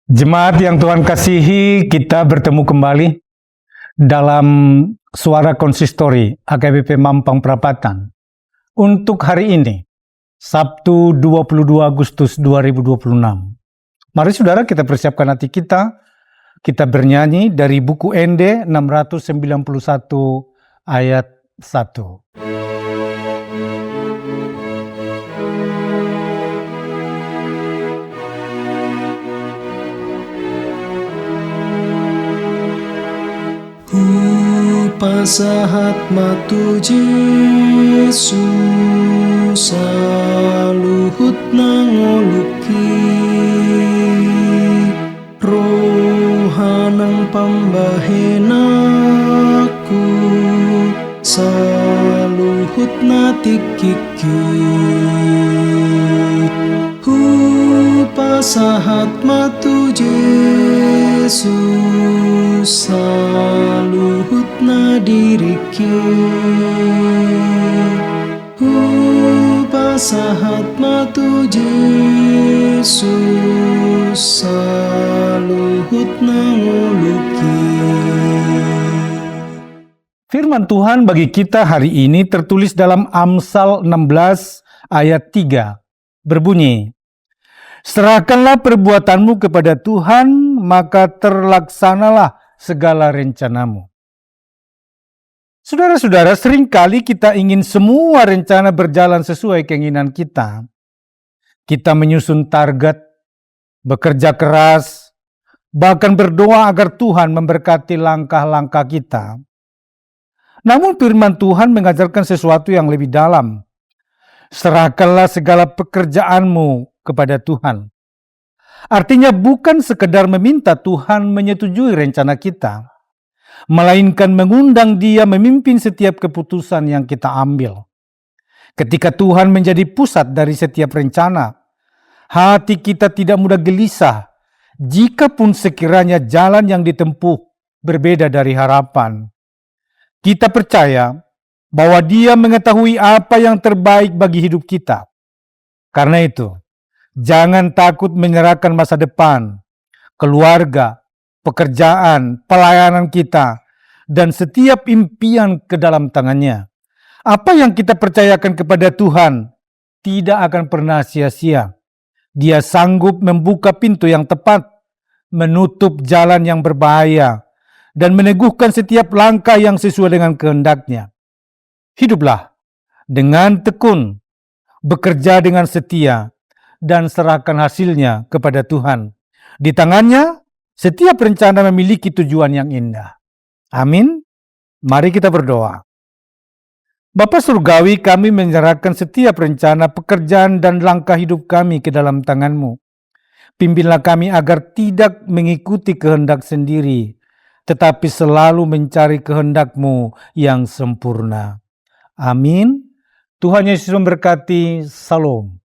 Jemaat yang Tuhan kasihi, kita bertemu kembali dalam Suara Konsistori AKBP Mampang Perapatan untuk hari ini, Sabtu 22 Agustus 2026. Mari saudara kita persiapkan hati kita bernyanyi dari buku ND 691 ayat 1. Pasahat matu Yesus saluhut nangoluki rohanang pambahenaku saluhut natikiki pasahat matu Yesus saluhut nadiriki pasahat matu Yesus saluhut nanguluki. Firman Tuhan bagi kita hari ini tertulis dalam Amsal 16 ayat 3 berbunyi, "Serahkanlah perbuatanmu kepada Tuhan, maka terlaksanalah segala rencanamu." Saudara-saudara, seringkali kita ingin semua rencana berjalan sesuai keinginan kita. Kita menyusun target, bekerja keras, bahkan berdoa agar Tuhan memberkati langkah-langkah kita. Namun firman Tuhan mengajarkan sesuatu yang lebih dalam. Serahkanlah segala pekerjaanmu kepada Tuhan. Artinya bukan sekedar meminta Tuhan menyetujui rencana kita, melainkan mengundang Dia memimpin setiap keputusan yang kita ambil. Ketika Tuhan menjadi pusat dari setiap rencana, hati kita tidak mudah gelisah, jikapun sekiranya jalan yang ditempuh berbeda dari harapan. Kita percaya bahwa Dia mengetahui apa yang terbaik bagi hidup kita. Karena itu, jangan takut menyerahkan masa depan, keluarga, pekerjaan, pelayanan kita, dan setiap impian ke dalam tangannya. Apa yang kita percayakan kepada Tuhan tidak akan pernah sia-sia. Dia sanggup membuka pintu yang tepat, menutup jalan yang berbahaya, dan meneguhkan setiap langkah yang sesuai dengan kehendak-Nya. Hiduplah dengan tekun, bekerja dengan setia, dan serahkan hasilnya kepada Tuhan. Di tangannya, setiap rencana memiliki tujuan yang indah. Amin. Mari kita berdoa. Bapa Surgawi, kami menyerahkan setiap rencana, pekerjaan, dan langkah hidup kami ke dalam tangan-Mu. Pimpinlah kami agar tidak mengikuti kehendak sendiri, tetapi selalu mencari kehendak-Mu yang sempurna. Amin. Tuhan Yesus memberkati. Salam.